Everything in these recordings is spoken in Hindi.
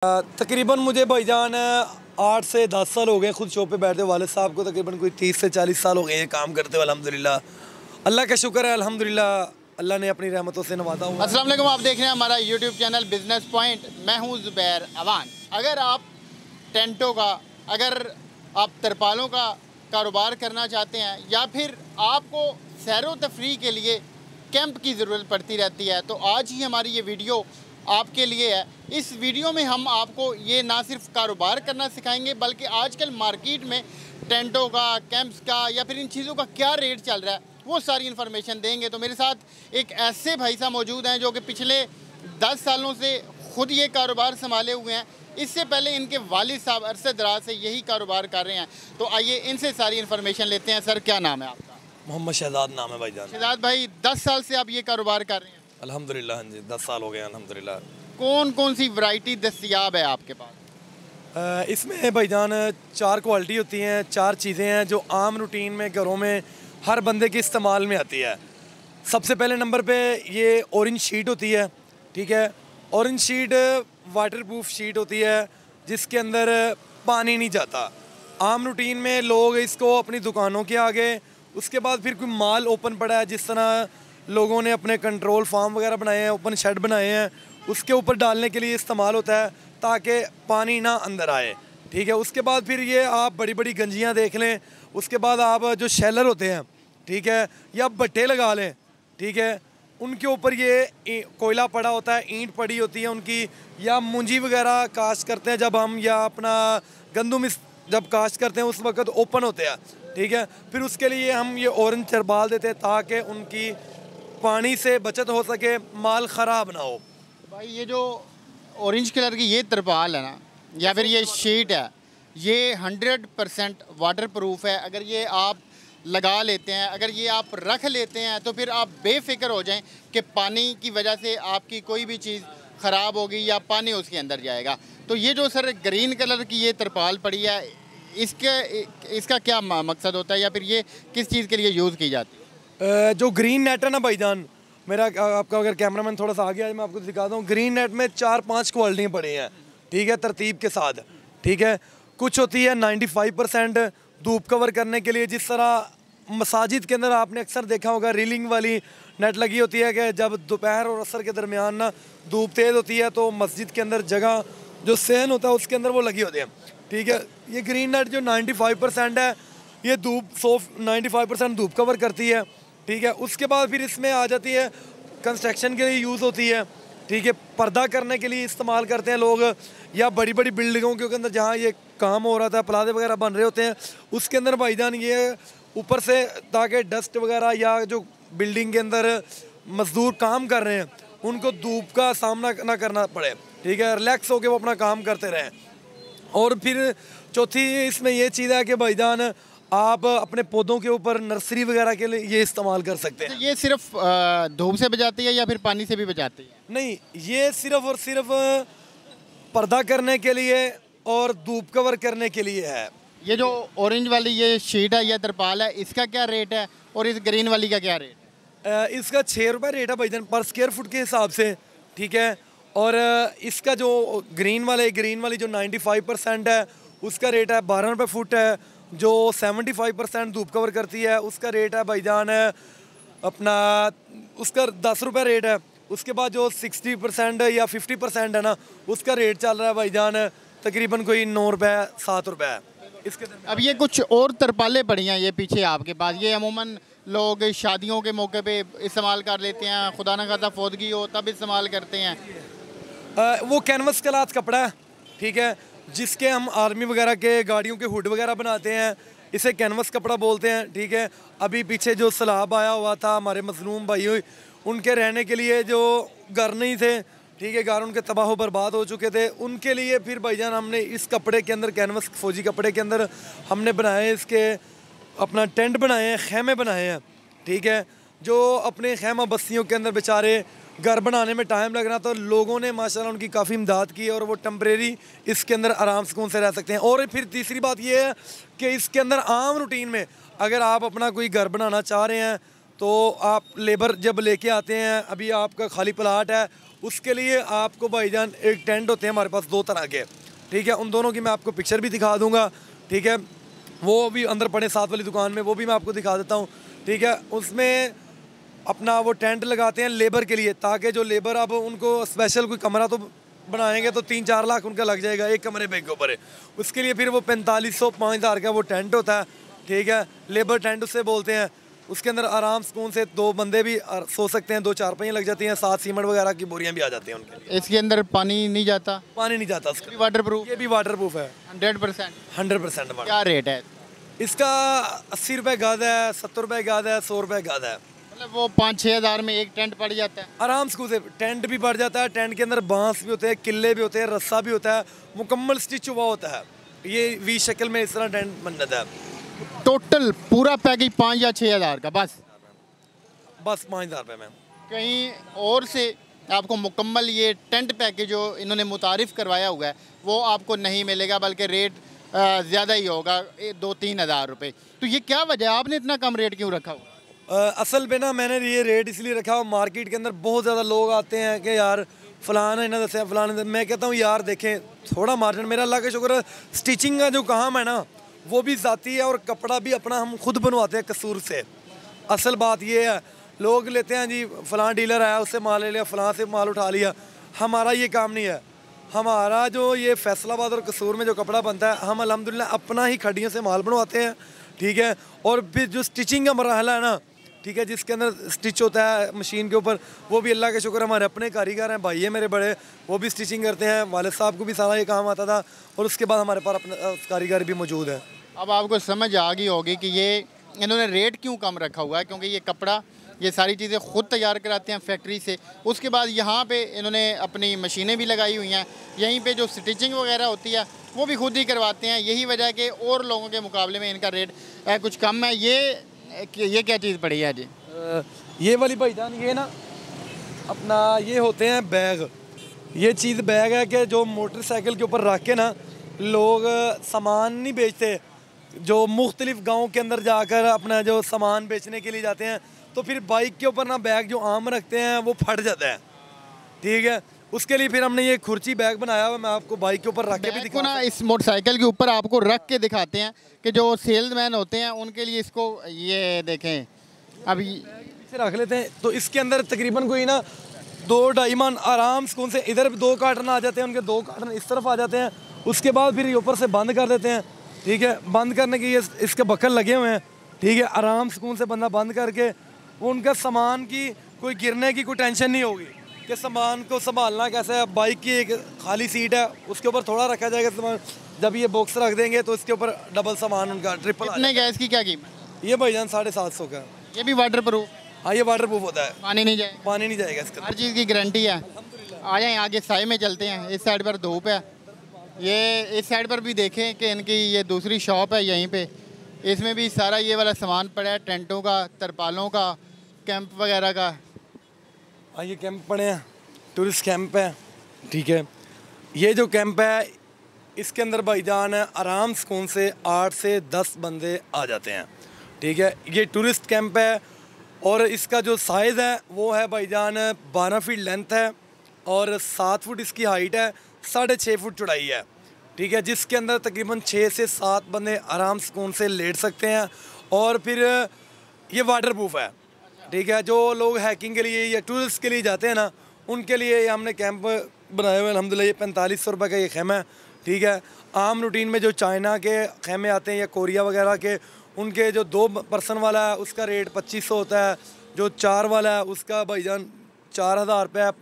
तकरीबन मुझे भाईजान 8 से 10 साल हो गए खुद शॉप पे बैठते। वालिद साहब को तकरीबन कोई 30 से 40 साल हो गए हैं काम करते हुए। अल्हम्दुलिल्लाह अल्लाह का शुक्र है, अल्हम्दुलिल्लाह अल्लाह ने अपनी रहमतों से नवाजा हुआ। अस्सलाम वालेकुम, आप देख रहे हैं हमारा यूट्यूब चैनल बिज़नेस पॉइंट। मैं हूं ज़ुबैर अवान। अगर आप टेंटों का, अगर आप तरपालों का कारोबार करना चाहते हैं या फिर आपको सैरो तफरी के लिए कैंप की ज़रूरत पड़ती रहती है, तो आज ही हमारी ये वीडियो आपके लिए है। इस वीडियो में हम आपको ये ना सिर्फ कारोबार करना सिखाएंगे, बल्कि आजकल मार्केट में टेंटों का, कैंप्स का या फिर इन चीज़ों का क्या रेट चल रहा है वो सारी इन्फॉर्मेशन देंगे। तो मेरे साथ एक ऐसे भाई साहब मौजूद हैं जो कि पिछले 10 सालों से ख़ुद ये कारोबार संभाले हुए हैं। इससे पहले इनके वालिद साहब अरसे दराज से यही कारोबार कर रहे हैं। तो आइए इनसे सारी इन्फॉर्मेशन लेते हैं। सर, क्या नाम है आपका? मोहम्मद शहजाद नाम है भाईजान। शहजाद भाई, 10 साल से आप ये कारोबार कर रहे हैं? अल्हम्दुलिल्लाह, हाँ जी, 10 साल हो गए अल्हम्दुलिल्लाह। कौन कौन सी वैरायटी दस्तयाब है आपके पास? इसमें भाईजान 4 क्वालिटी होती हैं, 4 चीज़ें हैं जो आम रूटीन में घरों में हर बंदे के इस्तेमाल में आती है। सबसे पहले नंबर पे ये ऑरेंज शीट होती है, ठीक है। Orange sheet water proof sheet होती है जिसके अंदर पानी नहीं जाता। आम रूटीन में लोग इसको अपनी दुकानों के आगे, उसके बाद फिर कोई माल ओपन पड़ा है, जिस तरह लोगों ने अपने कंट्रोल फार्म वगैरह बनाए हैं, ओपन शेड बनाए हैं, उसके ऊपर डालने के लिए इस्तेमाल होता है ताकि पानी ना अंदर आए, ठीक है। उसके बाद फिर ये आप बड़ी बड़ी गंजियाँ देख लें, उसके बाद आप जो शेलर होते हैं, ठीक है, या भट्टे लगा लें, ठीक है, उनके ऊपर ये कोयला पड़ा होता है, ईंट पड़ी होती है उनकी, या मुंजी वगैरह काश्त करते हैं जब हम, या अपना गंदम जब काश्त करते हैं उस वक्त ओपन होते हैं, ठीक है। फिर उसके लिए हम ये ऑरेंज तरपाल देते हैं ताकि उनकी पानी से बचत हो सके, माल ख़राब ना हो। भाई, ये जो ऑरेंज कलर की ये तरपाल है ना, या फिर ये शीट है, ये 100% वाटर प्रूफ है। अगर ये आप लगा लेते हैं, अगर ये आप रख लेते हैं, तो फिर आप बेफिक्र हो जाएं कि पानी की वजह से आपकी कोई भी चीज़ ख़राब होगी या पानी उसके अंदर जाएगा। तो ये जो सर ग्रीन कलर की ये तरपाल पड़ी है, इसका क्या मकसद होता है या फिर ये किस चीज़ के लिए यूज़ की जाती है? जो ग्रीन नेट है ना भाईजान, मेरा आपका अगर कैमरामैन थोड़ा सा आगे आए मैं आपको दिखाता हूँ। ग्रीन नेट में 4-5 क्वालिटियाँ पड़ी हैं, ठीक है, तरतीब के साथ, ठीक है। कुछ होती है 95% धूप कवर करने के लिए, जिस तरह मसाजिद के अंदर आपने अक्सर देखा होगा रीलिंग वाली नेट लगी होती है कि जब दोपहर और असर के दरमियान ना धूप तेज़ होती है तो मस्जिद के अंदर जगह जो सहन होता है उसके अंदर वो लगी होती है, ठीक है। ये ग्रीन नेट जो 95% है, ये धूप 95% धूप कवर करती है, ठीक है। उसके बाद फिर इसमें आ जाती है कंस्ट्रक्शन के लिए यूज़ होती है, ठीक है, पर्दा करने के लिए इस्तेमाल करते हैं लोग, या बड़ी बड़ी बिल्डिंगों के अंदर जहाँ ये काम हो रहा था, प्लाजे वगैरह बन रहे होते हैं, उसके अंदर भाईजान ये ऊपर से ताकि डस्ट वगैरह या जो बिल्डिंग के अंदर मजदूर काम कर रहे हैं उनको धूप का सामना ना करना पड़े, ठीक है, रिलैक्स होकर वो अपना काम करते रहें। और फिर चौथी इसमें ये चीज़ है कि भाईजान आप अपने पौधों के ऊपर नर्सरी वगैरह के लिए ये इस्तेमाल कर सकते हैं। तो ये सिर्फ धूप से बचाती है या फिर पानी से भी बचाती है? नहीं, ये सिर्फ और सिर्फ पर्दा करने के लिए और धूप कवर करने के लिए है। ये जो ऑरेंज वाली ये शीट है या तरपाल है, इसका क्या रेट है और इस ग्रीन वाली का क्या रेट है? इसका 6 रुपये रेट है भाईजान पर स्क्वायर फुट के हिसाब से, ठीक है। और इसका जो ग्रीन वाली जो 95% है उसका रेट है 12 रुपये फुट है। जो 75% धूप कवर करती है उसका रेट है भाईजान अपना, उसका 10 रुपये रेट है। उसके बाद जो 60% या 50% है ना, उसका रेट चल रहा है भाईजान तकरीबन कोई 9 रुपये 7 रुपये है इसके। अब ये कुछ और तरपालें पड़ी हैं ये पीछे आपके पास, ये अमूमन लोग शादियों के मौके पे इस्तेमाल कर लेते हैं, खुदा न खास्ता फौतगी हो तब इस्तेमाल करते हैं। वो कैनवस क्लॉथ कपड़ा है, ठीक है, जिसके हम आर्मी वगैरह के गाड़ियों के हुड वगैरह बनाते हैं, इसे कैनवस कपड़ा बोलते हैं, ठीक है। अभी पीछे जो सैलाब आया हुआ था, हमारे मजलूम भाई उनके रहने के लिए जो घर नहीं थे, ठीक है, घर उनके तबाह बर्बाद हो चुके थे, उनके लिए फिर भाईजान हमने इस कपड़े के अंदर, कैनवस फौजी कपड़े के अंदर हमने बनाए, इसके अपना टेंट बनाए हैं, खैमे बनाए हैं, ठीक है। जो अपने खैमा बस्तियों के अंदर बेचारे घर बनाने में टाइम लग रहा, तो लोगों ने माशाल्लाह उनकी काफ़ी इमदाद की और वो टेम्परेरी इसके अंदर आराम सुकून से रह सकते हैं। और फिर तीसरी बात ये है कि इसके अंदर आम रूटीन में अगर आप अपना कोई घर बनाना चाह रहे हैं तो आप लेबर जब लेके आते हैं, अभी आपका खाली प्लाट है, उसके लिए आपको भाईजान एक टेंट होते हैं हमारे पास 2 तरह के, ठीक है। उन दोनों की मैं आपको पिक्चर भी दिखा दूंगा, ठीक है। वो भी अंदर पड़े साथ वाली दुकान में, वो भी मैं आपको दिखा देता हूँ, ठीक है। उसमें अपना वो टेंट लगाते हैं लेबर के लिए, ताकि जो लेबर अब उनको स्पेशल कोई कमरा तो बनाएंगे तो 3-4 लाख उनका लग जाएगा एक कमरे पे के ऊपर है। उसके लिए फिर वो 4500-5000 का वो टेंट होता है, ठीक है। लेबर टेंट उससे बोलते हैं। उसके अंदर आराम सुकून से 2 बंदे भी सो सकते हैं, 2 चारपाइयाँ लग जाती हैं, 7 सीमेंट वगैरह की बोरियाँ भी आ जाती हैं उनके लिए। इसके अंदर पानी नहीं जाता? पानी नहीं जाता उसका। Water proof? ये भी वाटर प्रूफ है 100%। 100%। क्या रेट है इसका? 80 रुपये गज है, 70 रुपये गज है, 100 रुपये गज है। मतलब वो 5-6 हज़ार में एक टेंट पड़ जाता है आराम से। टेंट भी पड़ जाता है, टेंट के अंदर बांस भी होते हैं, किले भी होते हैं, रस्सा भी होता है, मुकम्मल स्टिच हुआ होता है। ये वी शक्ल में इस तरह टेंट बन जाता है। टोटल पूरा पैकेज 5 या 6 हज़ार का? बस 5,000 रुपये में। कहीं और से आपको मुकम्मल ये टेंट पैकेज जो इन्होंने मुतारिफ़ करवाया हुआ है वो आपको नहीं मिलेगा, बल्कि रेट ज़्यादा ही होगा, 2-3 हज़ार रुपये। तो ये क्या वजह है, आपने इतना कम रेट क्यों रखा हुआ? असल में ना मैंने ये रेट इसलिए रखा हुआ, मार्केट के अंदर बहुत ज़्यादा लोग आते हैं कि यार फ़लाना इन्हें दस फ़लाना। मैं कहता हूँ यार देखें थोड़ा मार्जिन, मेरा अल्लाह का शुक्र है स्टिचिंग का जो काम है ना वो भी ज़ाती है, और कपड़ा भी अपना हम खुद बनवाते हैं कसूर से। असल बात ये है, लोग लेते हैं जी फ़लाँ डीलर आया उससे माल ले लिया, फ़लाँ से माल उठा लिया। हमारा ये काम नहीं है। हमारा जो ये फैसलाबाद और कसूर में जो कपड़ा बनता है, हम अल्हम्दुलिल्लाह अपना ही खड्डियों से माल बनवाते हैं, ठीक है। और फिर जो स्टिचिंग का मरहला है ना, ठीक है, जिसके अंदर स्टिच होता है मशीन के ऊपर, वो भी अल्लाह के शुक्र हमारे अपने कारीगर हैं, भाई है मेरे बड़े, वो भी स्टिचिंग करते हैं। वालिद साहब को भी सारा ये काम आता था, और उसके बाद हमारे पास अपने कारीगर भी मौजूद है। अब आपको समझ आ गई होगी कि ये इन्होंने रेट क्यों कम रखा हुआ है, क्योंकि ये कपड़ा ये सारी चीज़ें ख़ुद तैयार कराते हैं फैक्ट्री से। उसके बाद यहाँ पे इन्होंने अपनी मशीनें भी लगाई हुई हैं, यहीं पे जो स्टिचिंग वगैरह होती है वो भी खुद ही करवाते हैं। यही वजह है कि और लोगों के मुकाबले में इनका रेट कुछ कम है। ये क्या चीज़ पड़ी है जी? ये वाली भाईजान ये ना अपना ये होते हैं बैग। ये चीज़ बैग है कि जो मोटरसाइकिल के ऊपर रख के ना लोग सामान नहीं बेचते, जो मुख्तलिफ गाँव के अंदर जाकर अपना जो सामान बेचने के लिए जाते हैं, तो फिर बाइक के ऊपर ना बैग जो आम रखते हैं वो फट जाता है, ठीक है। उसके लिए फिर हमने ये खुर्ची बैग बनाया हुआ, मैं आपको बाइक के ऊपर रख के भी दिखा ना। इस मोटरसाइकिल के ऊपर आपको रख के दिखाते हैं कि जो सेल्समैन होते हैं उनके लिए इसको ये देखें। अभी पीछे रख लेते हैं, तो इसके अंदर तकरीबन कोई ना 2-2.5 मन आराम सुकून से, इधर 2 कार्टन आ जाते हैं, उनके 2 कार्टन इस तरफ आ जाते हैं। उसके बाद फिर ये ऊपर से बंद कर देते हैं, ठीक है। बंद करने के ये इसके बक्कल लगे हुए हैं, ठीक है। आराम सुकून से बंदा बंद करके उनका सामान की कोई गिरने की कोई टेंशन नहीं होगी कि सामान को संभालना कैसे है। बाइक की एक खाली सीट है, उसके ऊपर थोड़ा रखा जाएगा सामान, जब ये बॉक्स रख देंगे तो इसके ऊपर डबल सामान उनका ट्रिपल। कितने गैस की क्या कीमत? ये भाईजान 750 का। ये भी वाटर प्रूफ? हाँ ये वाटर प्रूफ होता है, पानी नहीं जाएगा? पानी नहीं जाएगा इसका, हर चीज़ की गारंटी है। आ जाए आगे साए में चलते हैं। इस साइड पर धूप है, ये इस साइड पर भी देखें कि इनकी ये दूसरी शॉप है यहीं पे, इसमें भी सारा ये वाला सामान पड़ा है, टेंटों का, तरपालों का, कैंप वगैरह का। हाँ ये कैंप पड़े हैं, टूरिस्ट कैंप है, ठीक है। ये जो कैंप है इसके अंदर भाईजान आराम सुकून से 8 से 10 बंदे आ जाते हैं, ठीक है। ये टूरिस्ट कैंप है, और इसका जो साइज़ है वो है भाईजान 12 फीट लेंथ है, और 7 फुट इसकी हाइट है, 6.5 फुट चौड़ाई है, ठीक है। जिसके अंदर तकरीबन 6 से 7 बंदे आराम सुकून से लेट सकते हैं। और फिर ये वाटर प्रूफ है, ठीक है। जो लोग हैकिंग के लिए या टूरिस्ट के लिए जाते हैं ना, उनके लिए हमने कैंप बनाए हुए अल्हम्दुलिल्लाह। ये 4500 रुपये का ये खेमा है, ठीक है। आम रूटीन में जो चाइना के खेमे आते हैं या कोरिया वगैरह के, उनके जो 2 पर्सन वाला है उसका रेट 2500 होता है, जो 4 वाला है उसका भाईजान 4000 रुपये है,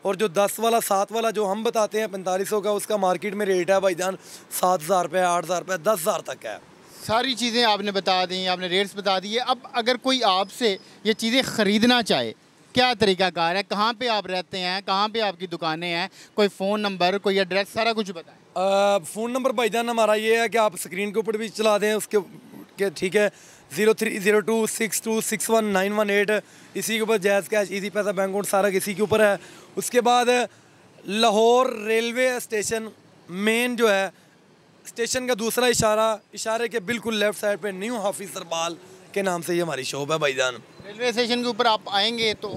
और जो 10 वाला 7 वाला जो हम बताते हैं 4500 का, उसका मार्केट में रेट है भाईजान 7000 रुपये, 8000 रुपये, 10,000 तक है। सारी चीज़ें आपने बता दी, आपने रेट्स बता दिए। अब अगर कोई आपसे ये चीज़ें ख़रीदना चाहे, क्या तरीक़ाकार है, कहाँ पे आप रहते हैं, कहाँ पे आपकी दुकानें हैं, कोई फ़ोन नंबर, कोई एड्रेस, सारा कुछ बताएं। फ़ोन नंबर भाईजान हमारा ये है कि आप स्क्रीन के ऊपर भी चला दें उसके, ठीक है। 0302626191 इसी के ऊपर जैज़ कैश, इजी पैसा, बैंक अकाउंट सारा इसी के ऊपर है। उसके बाद लाहौर रेलवे स्टेशन मेन जो है, स्टेशन का दूसरा इशारे के बिल्कुल लेफ़्ट साइड पे न्यू हाफिज़ सरबाल के नाम से ये हमारी शॉप है भाईजान। रेलवे स्टेशन के ऊपर आप आएंगे तो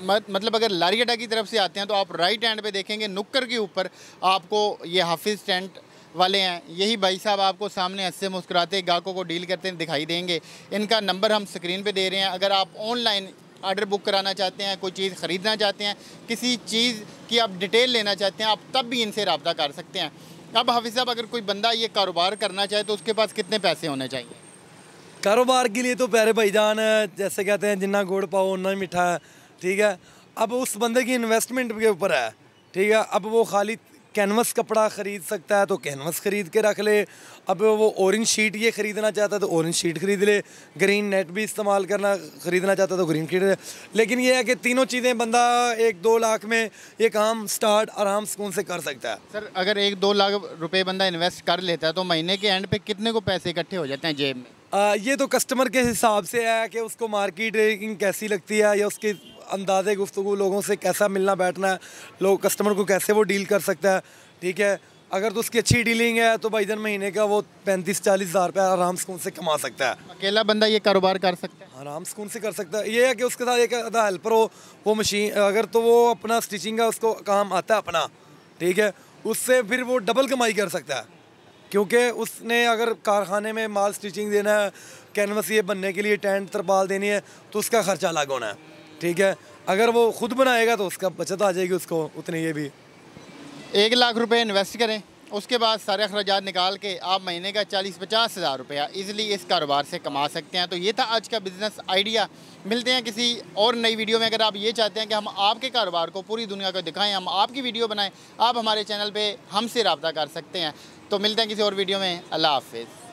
मतलब अगर लारियाडा की तरफ से आते हैं तो आप राइट हैंड पे देखेंगे नुक्कर के ऊपर आपको ये हाफिज़ टेंट वाले हैं, यही भाई साहब आपको सामने हंसते मुस्कुराते ग्राहकों को डील करते दिखाई देंगे। इनका नंबर हम स्क्रीन पे दे रहे हैं। अगर आप ऑनलाइन ऑर्डर बुक कराना चाहते हैं, कोई चीज़ ख़रीदना चाहते हैं, किसी चीज़ की आप डिटेल लेना चाहते हैं, आप तब भी इनसे रब्ता कर सकते हैं। अब हाफिज़ साहब, अगर कोई बंदा ये कारोबार करना चाहे तो उसके पास कितने पैसे होने चाहिए? कारोबार के लिए तो प्यारे भाईजान, जैसे कहते हैं जिन्ना गुड़ पाओ उतना ही मीठा है, ठीक है। अब उस बंदे की इन्वेस्टमेंट के ऊपर है, ठीक है। अब वो खाली कैनवस कपड़ा ख़रीद सकता है तो कैनवस ख़रीद के रख ले। अब वो ऑरेंज शीट ये ख़रीदना चाहता है तो ऑरेंज शीट ख़रीद ले। ग्रीन नेट भी इस्तेमाल करना ख़रीदना चाहता है तो ग्रीन शीट। लेकिन ये है कि तीनों चीज़ें बंदा 1-2 लाख में ये काम स्टार्ट आराम सुकून से कर सकता है। सर, अगर 1-2 लाख रुपए बंदा इन्वेस्ट कर लेता है तो महीने के एंड पे कितने को पैसे इकट्ठे हो जाते हैं जेब में? ये तो कस्टमर के हिसाब से है कि उसको मार्केट रेटिंग कैसी लगती है या उसके अंदाज़े गुफ्तगू लोगों से कैसा मिलना बैठना है, लोग कस्टमर को कैसे वो डील कर सकता है, ठीक है। अगर तो उसकी अच्छी डीलिंग है तो भाईजान महीने का वो 35-40 हज़ार रुपये आराम सुकून से कमा सकता है। अकेला बंदा ये कारोबार कर सकता है? आराम सुकून से कर सकता है। ये है कि उसके साथ एक आधा हेल्पर हो, वो मशीन अगर तो वो अपना स्टिचिंग का उसको काम आता है अपना, ठीक है, उससे फिर वो डबल कमाई कर सकता है। क्योंकि उसने अगर कारखाने में माल स्टिचिंग देना है, कैनवस ये बनने के लिए टेंट तरपाल देनी है तो उसका ख़र्चा अलग होना है, ठीक है। अगर वो खुद बनाएगा तो उसका बचत आ जाएगी उसको उतनी। ये भी 1 लाख रुपए इन्वेस्ट करें, उसके बाद सारे अखराजात निकाल के आप महीने का 40-50 हज़ार रुपया ईज़िली इस कारोबार से कमा सकते हैं। तो ये था आज का बिज़नेस आइडिया। मिलते हैं किसी और नई वीडियो में। अगर आप ये चाहते हैं कि हम आपके कारोबार को पूरी दुनिया को दिखाएं, हम आपकी वीडियो बनाएं, आप हमारे चैनल पे हमसे रब्ता कर सकते हैं। तो मिलते हैं किसी और वीडियो में। अल्लाह हाफ़िज़।